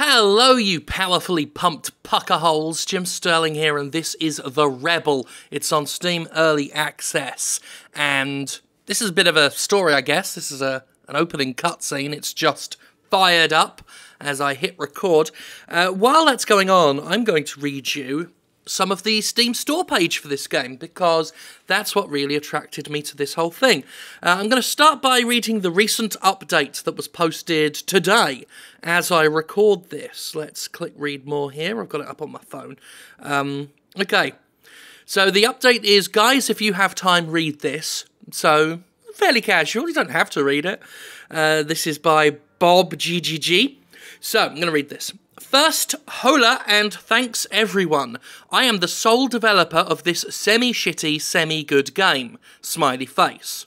Hello, you powerfully pumped pucker holes. Jim Sterling here, and this is The Rebel. It's on Steam Early Access, and this is a bit of a story, I guess. This is an opening cutscene. It's just fired up as I hit record. While that's going on, I'm going to read you some of the Steam store page for this game, because that's what really attracted me to this whole thing. I'm going to start by reading the recent update that was posted today as I record this. Let's click read more here. I've got it up on my phone. Okay, so the update is, guys, if you have time, read this. So, fairly casual, you don't have to read it. This is by Bob GGG. So, I'm going to read this. First, hola and thanks everyone. I am the sole developer of this semi-shitty, semi-good game. Smiley face.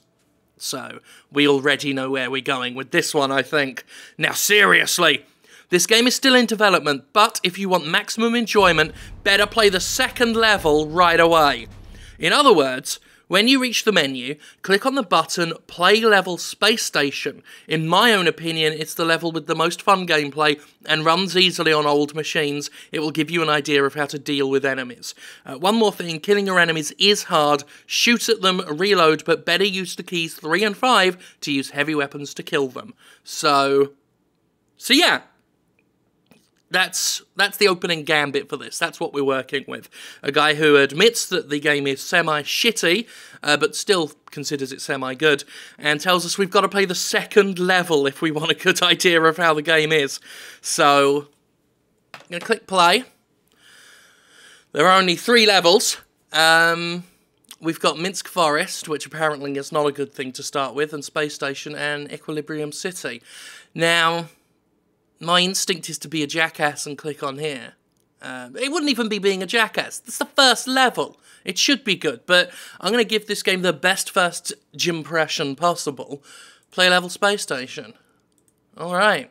So, we already know where we're going with this one, I think. Now seriously, this game is still in development, but if you want maximum enjoyment, better play the second level right away. In other words, when you reach the menu, click on the button Play Level Space Station. In my own opinion, it's the level with the most fun gameplay and runs easily on old machines. It will give you an idea of how to deal with enemies. One more thing, killing your enemies is hard. Shoot at them, reload, but better use the keys 3 and 5 to use heavy weapons to kill them. So yeah. That's the opening gambit for this. That's what we're working with. A guy who admits that the game is semi-shitty, but still considers it semi-good, and tells us we've got to play the second level if we want a good idea of how the game is. So, I'm going to click play. There are only 3 levels. We've got Minsk Forest, which apparently is not a good thing to start with, and Space Station, and Equilibrium City. Now, my instinct is to be a jackass and click on here. It wouldn't even be being a jackass. It's the first level. It should be good, but I'm going to give this game the best first impression possible. Play level Space Station. Alright.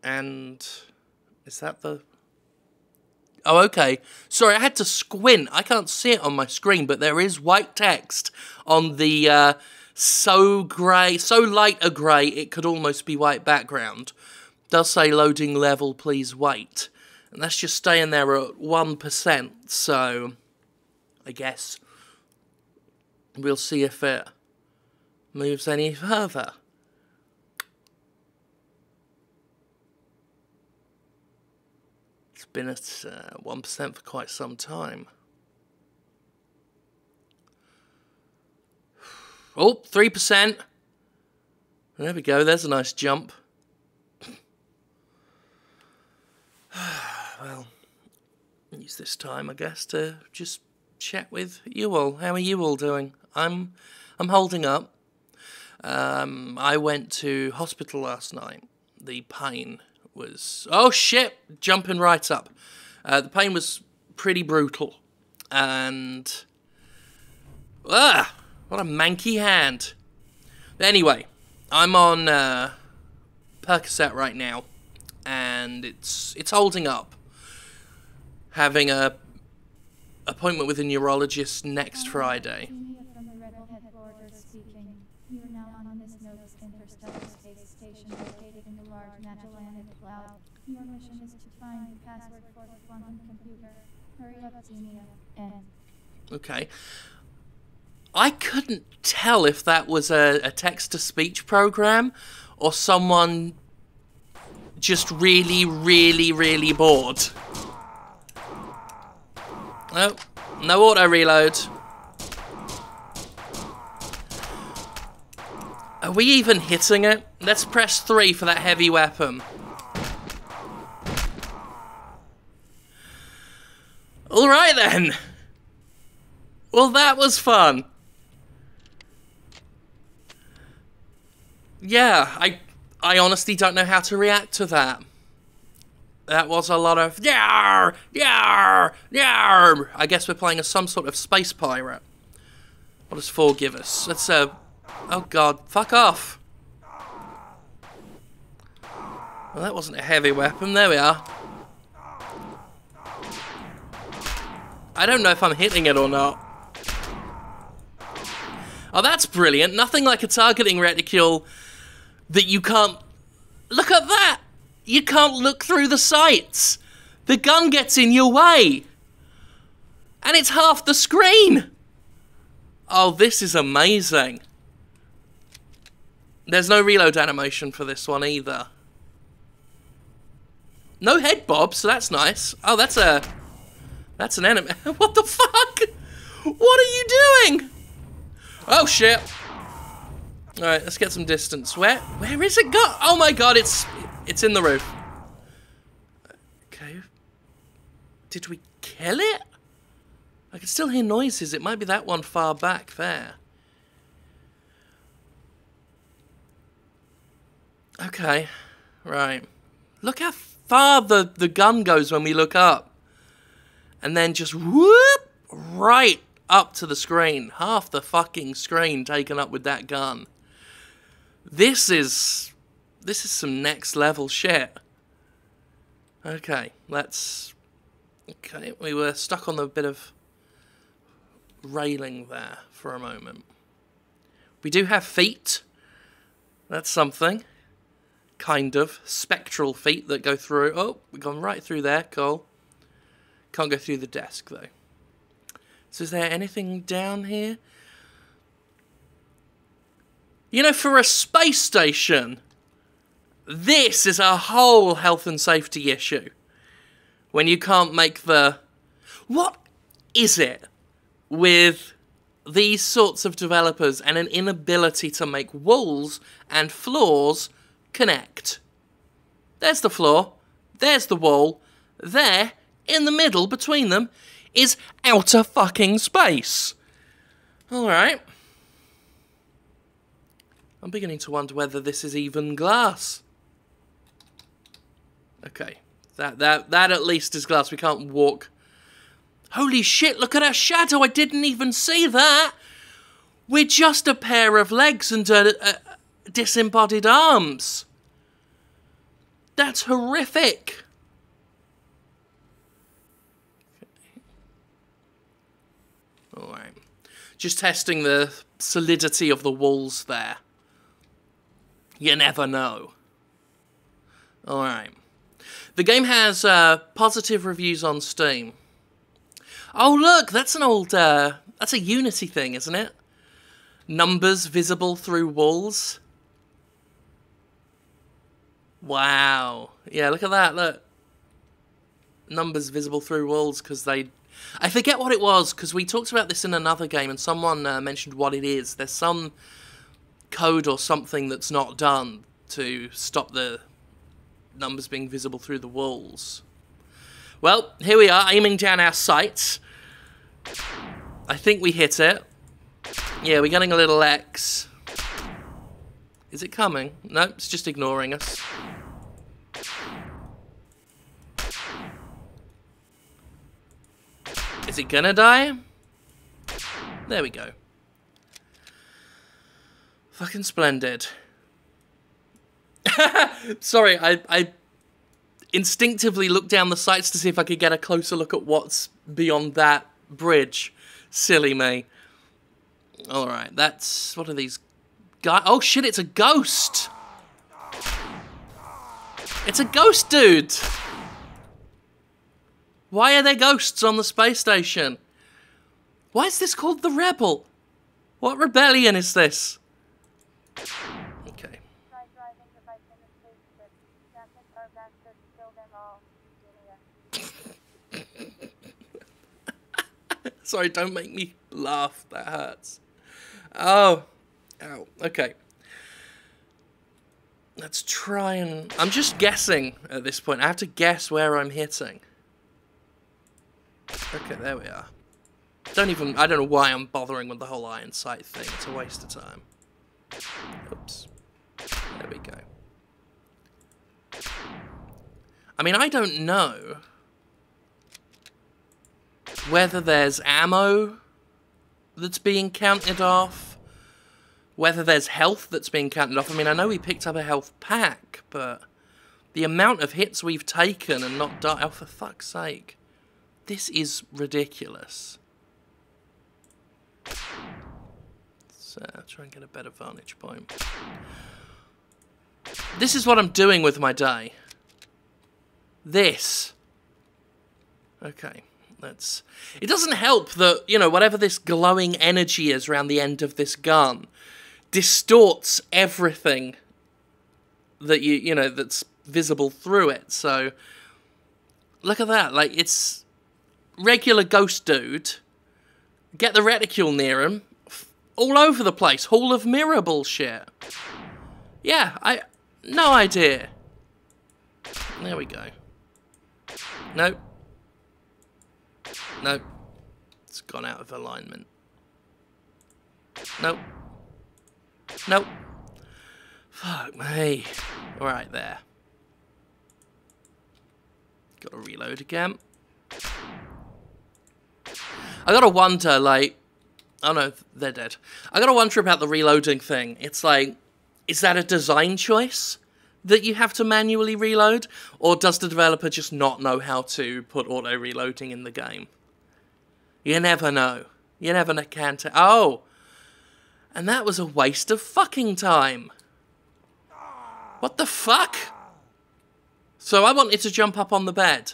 And is that the... Oh, okay. Sorry, I had to squint. I can't see it on my screen, but there is white text on the so light a grey it could almost be white background. It does say loading level, please wait. And that's just staying there at 1%, so I guess we'll see if it moves any further. Been at 1% for quite some time. Oh, 3%. There we go, there's a nice jump. Well, use this time, I guess, to just chat with you all. How are you all doing? I'm holding up. I went to hospital last night. The pain was... Oh, shit! Jumping right up. The pain was pretty brutal. And... what a manky hand. Anyway, I'm on Percocet right now. And it's holding up. Having a appointment with a neurologist next Friday. Your mission is to find the password for the quantum computer. Hurry up, Xenia. End. Okay. I couldn't tell if that was a text-to-speech program or someone just really, really, really bored. Oh, no auto-reload. Are we even hitting it? Let's press 3 for that heavy weapon. Alright then! Well, that was fun. Yeah, I honestly don't know how to react to that. That was a lot of yar, yar, yar. I guess we're playing as some sort of space pirate. What does 4 give us? Let's, oh god, fuck off. Well, that wasn't a heavy weapon. There we are. I don't know if I'm hitting it or not. Oh, that's brilliant. Nothing like a targeting reticule that you can't... Look at that! You can't look through the sights. The gun gets in your way. And it's half the screen. Oh, this is amazing. There's no reload animation for this one either. No head bob, so that's nice. Oh, that's an enemy. What the fuck? What are you doing? Oh shit. Alright, let's get some distance. Where is it go? Oh my god, it's in the roof. Okay. Did we kill it? I can still hear noises. It might be that one far back there. Okay. Right. Look how far the gun goes when we look up. And then just whoop right up to the screen. Half the fucking screen taken up with that gun. This is some next level shit. Okay, okay, we were stuck on the bit of railing there for a moment. We do have feet. That's something. Kind of. Spectral feet that go through. Oh, we've gone right through there. Cool. Can't go through the desk, though. So is there anything down here? You know, for a space station, this is a whole health and safety issue. When you can't make the... What is it with these sorts of developers and an inability to make walls and floors connect? There's the floor. There's the wall. There, in the middle between them, is outer fucking space. Alright. I'm beginning to wonder whether this is even glass. Okay. That at least is glass. We can't walk. Holy shit, look at our shadow. I didn't even see that. We're just a pair of legs and disembodied arms. That's horrific. Alright. Just testing the solidity of the walls there. You never know. Alright. The game has positive reviews on Steam. Oh look, that's an old, that's a Unity thing, isn't it? Numbers visible through walls. Wow. Yeah, look at that, look. Numbers visible through walls because they... I forget what it was, because we talked about this in another game and someone mentioned what it is. There's some code or something that's not done to stop the numbers being visible through the walls. Well, here we are, aiming down our sights. I think we hit it. Yeah, we're getting a little X. Is it coming? No, it's just ignoring us. Is it gonna die? There we go. Fucking splendid. Sorry, I instinctively looked down the sights to see if I could get a closer look at what's beyond that bridge. Silly me. Alright, that's... What are these guys? Oh shit, it's a ghost! It's a ghost dude! Why are there ghosts on the space station? Why is this called the Rebel? What rebellion is this? Okay. Sorry, don't make me laugh. That hurts. Oh. Ow. Okay. Let's try and... I'm just guessing at this point. I have to guess where I'm hitting. Okay, there we are. I don't know why I'm bothering with the whole iron sight thing. It's a waste of time. Oops. There we go. I mean, I don't know whether there's ammo that's being counted off, whether there's health that's being counted off. I mean, I know we picked up a health pack, but the amount of hits we've taken and not died... Oh, for fuck's sake. This is ridiculous. Let's try and get a better vantage point. This is what I'm doing with my day. This. Okay, let's... It doesn't help that, you know, whatever this glowing energy is around the end of this gun distorts everything that you know, that's visible through it. So, look at that. Like, it's regular ghost dude. Get the reticule near him. All over the place. Hall of Mirror bullshit. Yeah, no idea. There we go. Nope. Nope. It's gone out of alignment. Nope. Nope. Fuck me. Right there. Gotta reload again. I gotta wonder, like... Oh no, they're dead. I gotta wonder about the reloading thing. It's like, is that a design choice that you have to manually reload? Or does the developer just not know how to put auto-reloading in the game? You never know. You never can tell. Oh! And that was a waste of fucking time. What the fuck? So I wanted to jump up on the bed.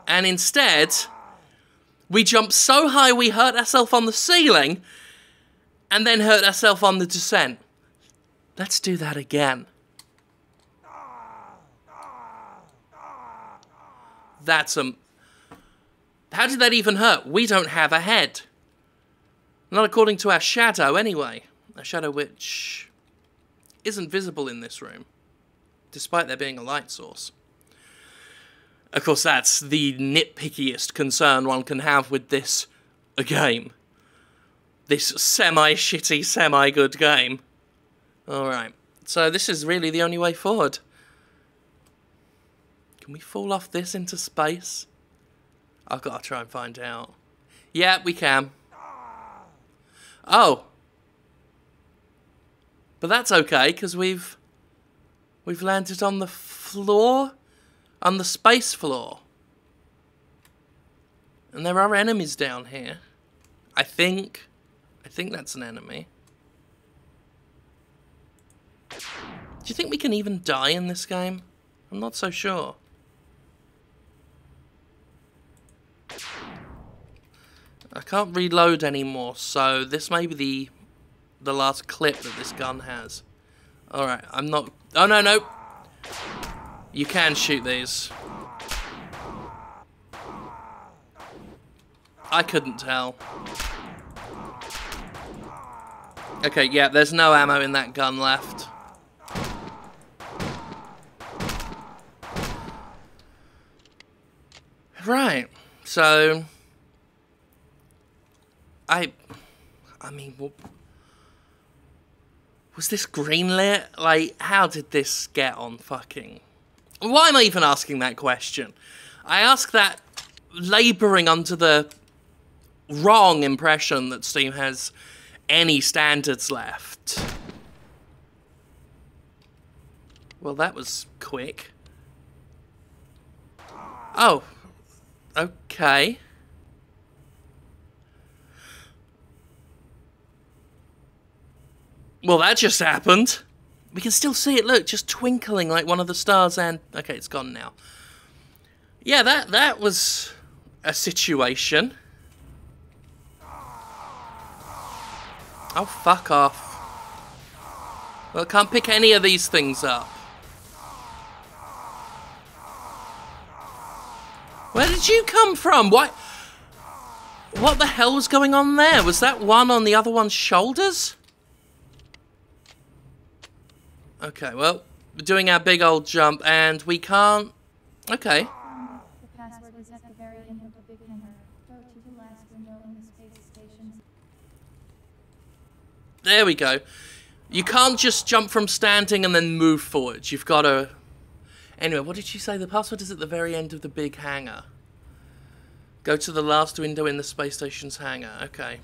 And instead... we jumped so high we hurt ourselves on the ceiling, and then hurt ourselves on the descent. Let's do that again. That's how did that even hurt? We don't have a head. Not according to our shadow, anyway. A shadow which isn't visible in this room, despite there being a light source. Of course, that's the nitpickiest concern one can have with this game. This semi-shitty, semi-good game. Alright, so this is really the only way forward. Can we fall off this into space? I've got to try and find out. Yeah, we can. Oh. But that's okay, because we've landed on the floor? On the space floor. And there are enemies down here. I think that's an enemy. Do you think we can even die in this game? I'm not so sure. I can't reload anymore, so this may be the last clip that this gun has. Alright, I'm not... Oh, no, no! You can shoot these. I couldn't tell. Okay, yeah, there's no ammo in that gun left. Right, so... I mean, was this greenlit? Like, how did this get on fucking... Why am I even asking that question? I ask that labouring under the wrong impression that Steam has any standards left. Well, that was quick. Oh. Okay. Well, that just happened. We can still see it, look, just twinkling like one of the stars and... Okay, it's gone now. Yeah, that was a situation. Oh, fuck off. Well, I can't pick any of these things up. Where did you come from? What the hell was going on there? Was that one on the other one's shoulders? Okay, well, we're doing our big old jump, and we can't... Okay. The password is at the very end of the big hangar. Go to the last window in the space station. There we go. You can't just jump from standing and then move forward. You've got to... Anyway, what did you say? The password is at the very end of the big hangar. Go to the last window in the space station's hangar. Okay.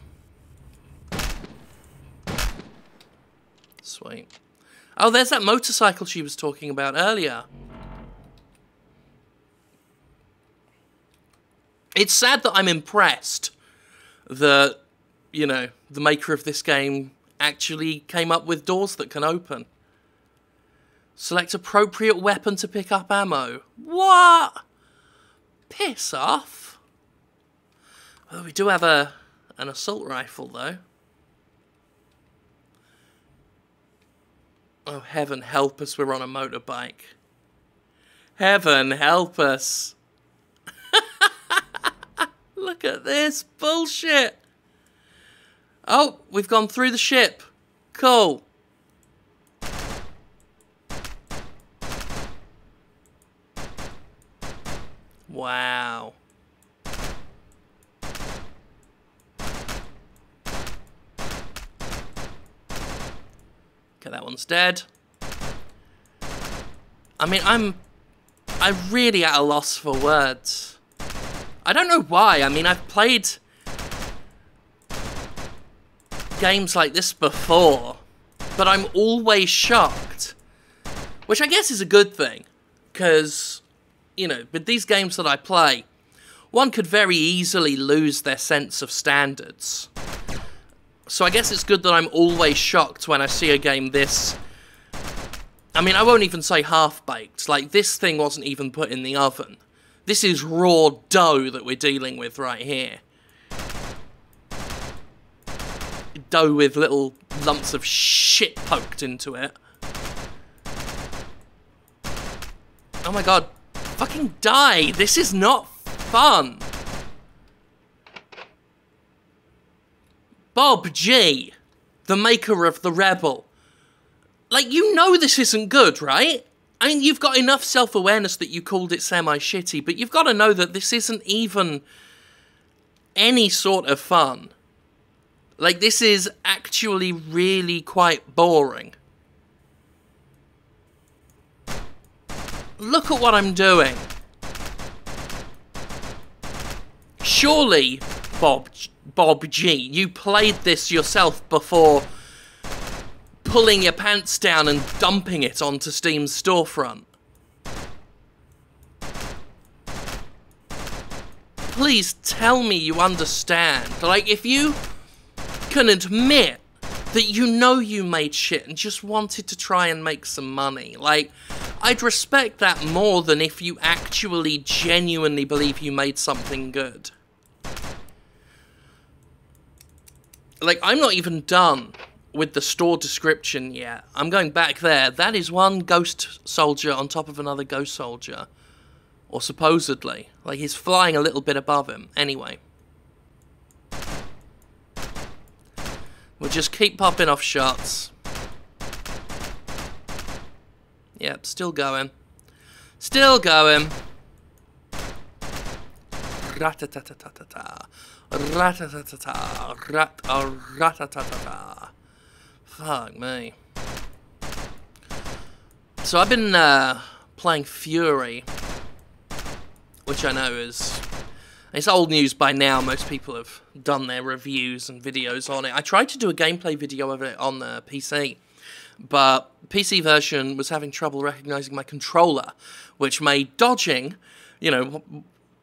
Sweet. Oh, there's that motorcycle she was talking about earlier. It's sad that I'm impressed that you know, the maker of this game actually came up with doors that can open. Select appropriate weapon to pick up ammo. What? Piss off. Well, we do have an assault rifle, though. Oh, heaven help us, we're on a motorbike. Heaven help us. Look at this bullshit. Oh, we've gone through the ship. Cool. Wow. Okay, that one's dead. I mean, I'm really at a loss for words. I don't know why. I mean, I've played games like this before, but I'm always shocked. Which I guess is a good thing, because, you know, with these games that I play, one could very easily lose their sense of standards. So I guess it's good that I'm always shocked when I see a game this... I mean, I won't even say half-baked. Like, this thing wasn't even put in the oven. This is raw dough that we're dealing with right here. Dough with little lumps of shit poked into it. Oh my god. Fucking die! This is not fun! Bob G, the maker of the Rebel. Like, you know this isn't good, right? I mean, you've got enough self-awareness that you called it semi-shitty, but you've got to know that this isn't even any sort of fun. Like, this is actually really quite boring. Look at what I'm doing. Surely, Bob G, you played this yourself before pulling your pants down and dumping it onto Steam's storefront. Please tell me you understand. Like, if you can admit that you know you made shit and just wanted to try and make some money, like, I'd respect that more than if you actually genuinely believe you made something good. Like, I'm not even done with the store description yet. I'm going back there. That is one ghost soldier on top of another ghost soldier. Or supposedly. Like, he's flying a little bit above him. Anyway. We'll just keep popping off shots. Yep, still going. Still going. Rat-a-ta-ta-ta-ta-ta. Rat-a-ta-ta-ta. Rat-a-rat-a-ta-ta-ta. Fuck me. So I've been playing Fury, which I know is... It's old news by now. Most people have done their reviews and videos on it. I tried to do a gameplay video of it on the PC, but PC version was having trouble recognizing my controller, which made dodging, you know,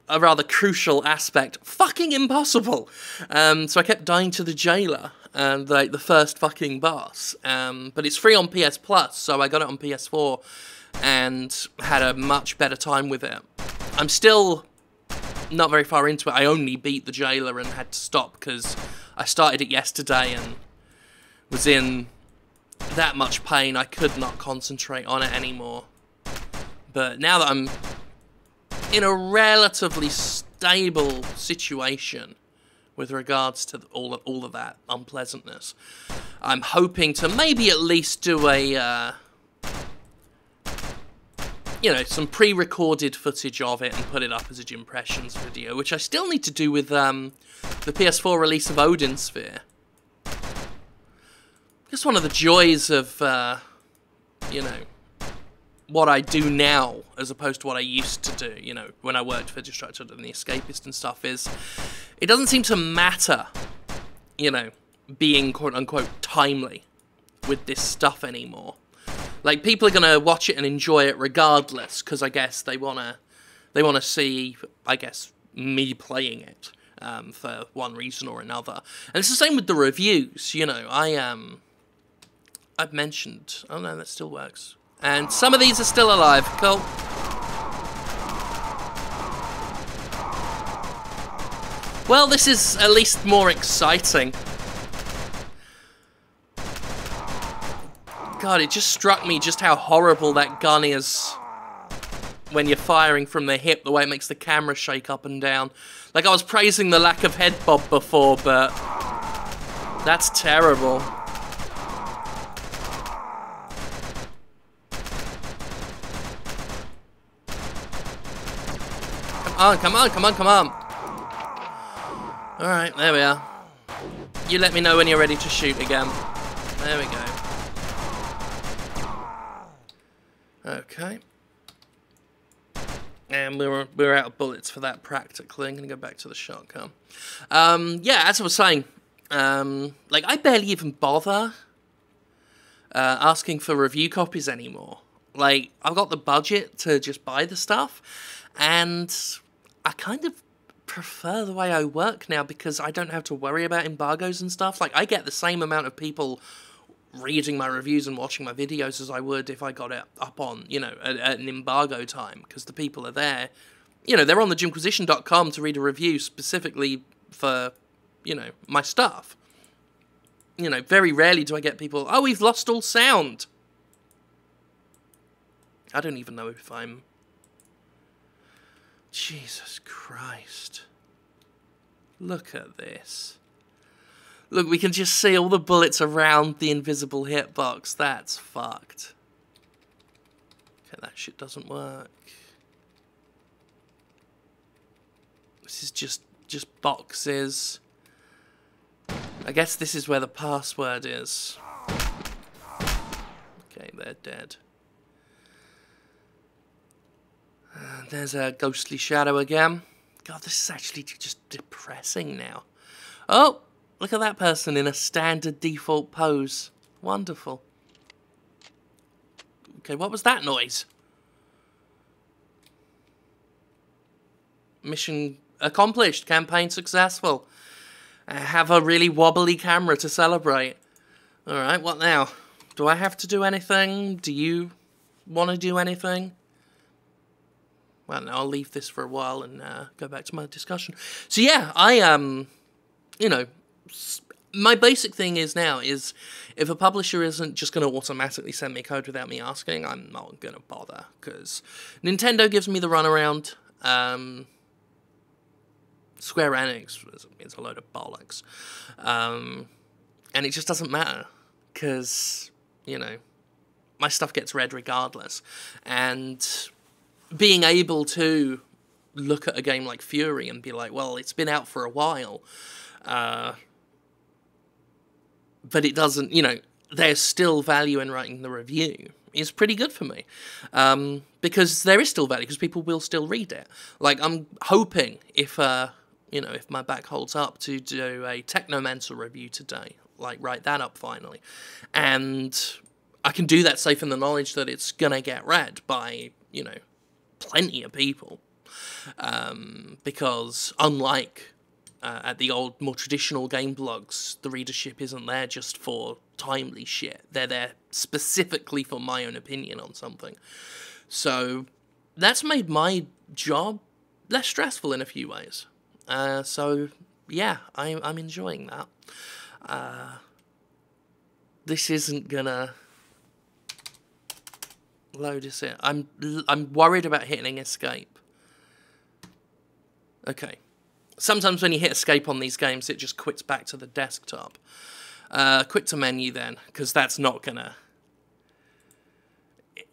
a rather crucial aspect fucking impossible. So I kept dying to the jailer, and like the first fucking boss. But it's free on PS Plus, so I got it on PS4 and had a much better time with it. I'm still not very far into it. I only beat the jailer and had to stop because I started it yesterday and was in that much pain I could not concentrate on it anymore. But now that I'm in a relatively stable situation with regards to all of that unpleasantness, I'm hoping to maybe at least do a you know, some pre-recorded footage of it and put it up as an impressions video, which I still need to do with the PS4 release of Odin Sphere. Just one of the joys of, you know, what I do now as opposed to what I used to do, you know, when I worked for Destructed and The Escapist and stuff, is it doesn't seem to matter, you know, being quote-unquote timely with this stuff anymore. Like, people are going to watch it and enjoy it regardless, because I guess they want to see, I guess, me playing it. for one reason or another. And it's the same with the reviews, you know. I've mentioned... Oh no, that still works. And some of these are still alive. Cool. Well, this is at least more exciting. God, it just struck me just how horrible that gun is when you're firing from the hip, the way it makes the camera shake up and down. Like, I was praising the lack of head bob before, but that's terrible. Come on, come on, come on, come on. Alright, there we are. You let me know when you're ready to shoot again. There we go. Okay. And we're out of bullets for that practically. I'm going to go back to the shotgun. Yeah, as I was saying, like, I barely even bother asking for review copies anymore. Like, I've got the budget to just buy the stuff, and I kind of prefer the way I work now because I don't have to worry about embargoes and stuff. Like, I get the same amount of people reading my reviews and watching my videos as I would if I got it up on, you know, at an embargo time, because the people are there. You know, they're on the Jimquisition.com to read a review specifically for, you know, my stuff. You know, very rarely do I get people, oh, we've lost all sound. I don't even know if I'm... Jesus Christ. Look at this. Look, we can just see all the bullets around the invisible hitbox. That's fucked. Okay, that shit doesn't work. This is just boxes. I guess this is where the password is. Okay, they're dead. There's a ghostly shadow again. God, this is actually just depressing now. Oh, look at that person in a standard default pose. Wonderful. Okay, what was that noise? Mission accomplished. Campaign successful. I have a really wobbly camera to celebrate. Alright, what now? Do I have to do anything? Do you want to do anything? Well, no, I'll leave this for a while and go back to my discussion. So yeah, you know, my basic thing is now is if a publisher isn't just going to automatically send me code without me asking, I'm not going to bother, because Nintendo gives me the runaround. Square Enix is a load of bollocks. And it just doesn't matter, because, you know, my stuff gets read regardless. And being able to look at a game like Fury and be like, well, it's been out for a while, but it doesn't, you know, there's still value in writing the review, is pretty good for me. Because there is still value, because people will still read it. Like, I'm hoping if, you know, if my back holds up, to do a Technomancer review today. Like, write that up finally. And I can do that safe in the knowledge that it's gonna get read by, you know, plenty of people, because unlike at the old, more traditional game blogs, the readership isn't there just for timely shit. They're there specifically for my own opinion on something. So that's made my job less stressful in a few ways. So yeah, I'm enjoying that. This isn't gonna load, is it? I'm worried about hitting escape. Okay. Sometimes when you hit escape on these games, it just quits back to the desktop. Quit to menu then, because that's not gonna...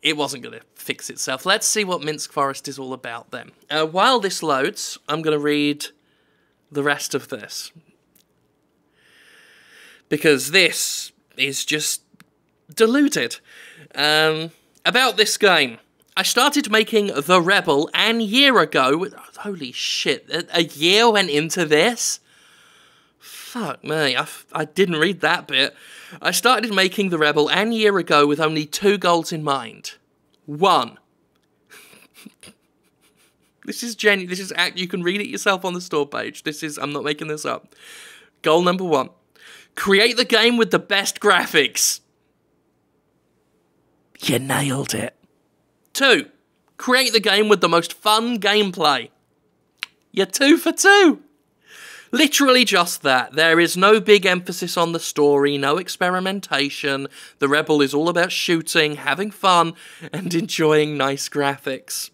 It wasn't gonna fix itself. Let's see what Minsk Forest is all about then. While this loads, I'm gonna read the rest of this, because this is just deluded. About this game. I started making The Rebel an year ago. Holy shit, a year went into this? Fuck me, I didn't read that bit. I started making The Rebel an year ago with only 2 goals in mind. 1. This is genuine. This is you can read it yourself on the store page. I'm not making this up. Goal number 1. Create the game with the best graphics. You nailed it. 2. Create the game with the most fun gameplay. You're 2 for 2. Literally just that. There is no big emphasis on the story, no experimentation. The Rebel is all about shooting, having fun, and enjoying nice graphics.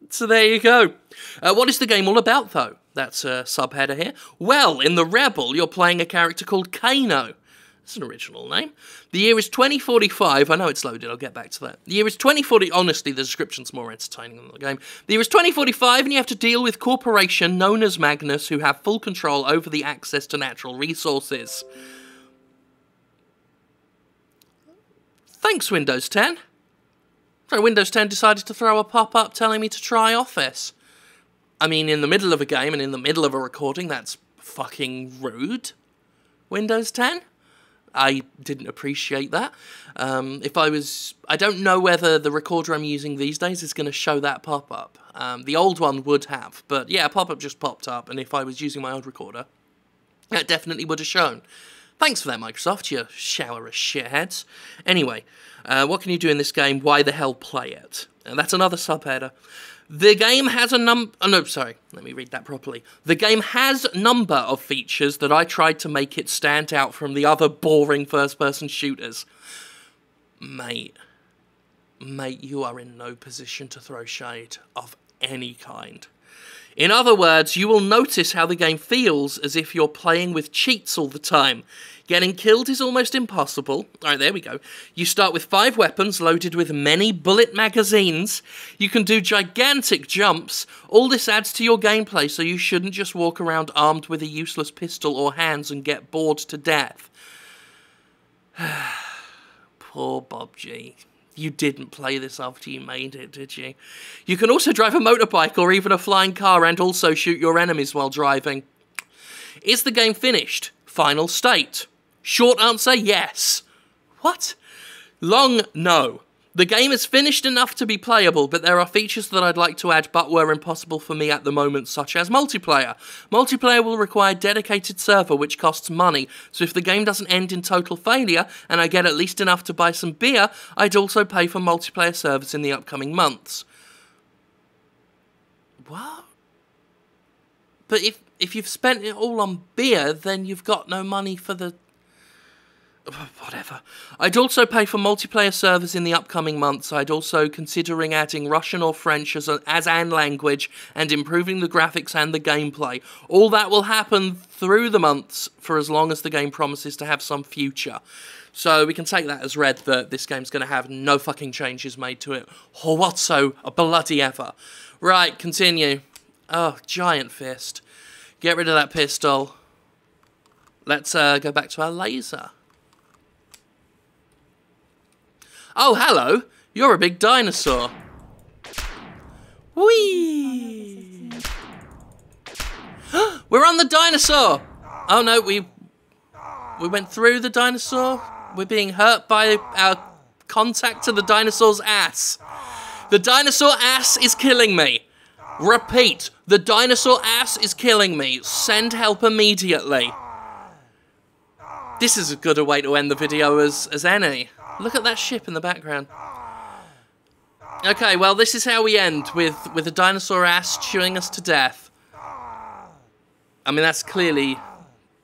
So there you go. What is the game all about, though? That's a subheader here. Well, in The Rebel, you're playing a character called Kano. That's an original name. The year is 2045. I know it's loaded, I'll get back to that. The year is 2040. Honestly, the description's more entertaining than the game. The year is 2045, and you have to deal with corporation known as Magnus, who have full control over the access to natural resources. Thanks, Windows 10. So Windows 10 decided to throw a pop-up telling me to try Office. I mean, in the middle of a game and in the middle of a recording, that's fucking rude. Windows 10? I didn't appreciate that. I don't know whether the recorder I'm using these days is going to show that pop-up. The old one would have, but yeah, a pop-up just popped up, and if I was using my old recorder, that definitely would have shown. Thanks for that, Microsoft, you shower of shitheads. Anyway, what can you do in this game? Why the hell play it? And that's another subheader. The game has a let me read that properly. The game has a number of features that I tried to make it stand out from the other boring first-person shooters. Mate, you are in no position to throw shade of any kind. In other words, you will notice how the game feels as if you're playing with cheats all the time. Getting killed is almost impossible. Alright, there we go. You start with 5 weapons loaded with many bullet magazines. You can do gigantic jumps. All this adds to your gameplay, so you shouldn't just walk around armed with a useless pistol or hands and get bored to death. Poor Bob G. You didn't play this after you made it, did you? You can also drive a motorbike or even a flying car and also shoot your enemies while driving. Is the game finished? Final state. Short answer, yes. What? Long, no. The game is finished enough to be playable, but there are features that I'd like to add but were impossible for me at the moment, such as multiplayer. Multiplayer will require a dedicated server, which costs money, so if the game doesn't end in total failure, and I get at least enough to buy some beer, I'd also pay for multiplayer servers in the upcoming months. What? But if you've spent it all on beer, then you've got no money for the... Whatever. I'd also pay for multiplayer servers in the upcoming months. I'd also considering adding Russian or French as an language and improving the graphics and the gameplay. All that will happen through the months for as long as the game promises to have some future. So we can take that as read that this game's going to have no fucking changes made to it or whatsoever. Right, continue. Oh, giant fist. Get rid of that pistol. Let's go back to our laser. Oh, hello. You're a big dinosaur. Whee! We're on the dinosaur. Oh no, we went through the dinosaur. We're being hurt by our contact to the dinosaur's ass. The dinosaur ass is killing me. Repeat, the dinosaur ass is killing me. Send help immediately. This is as good a way to end the video as any. Look at that ship in the background. Okay, well, this is how we end, with a dinosaur ass chewing us to death. I mean, that's clearly...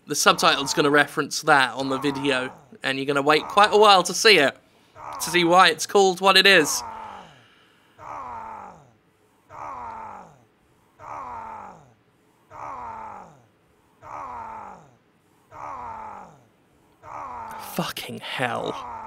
The subtitle's going to reference that on the video, and you're going to wait quite a while to see it, to see why it's called what it is. Fucking hell.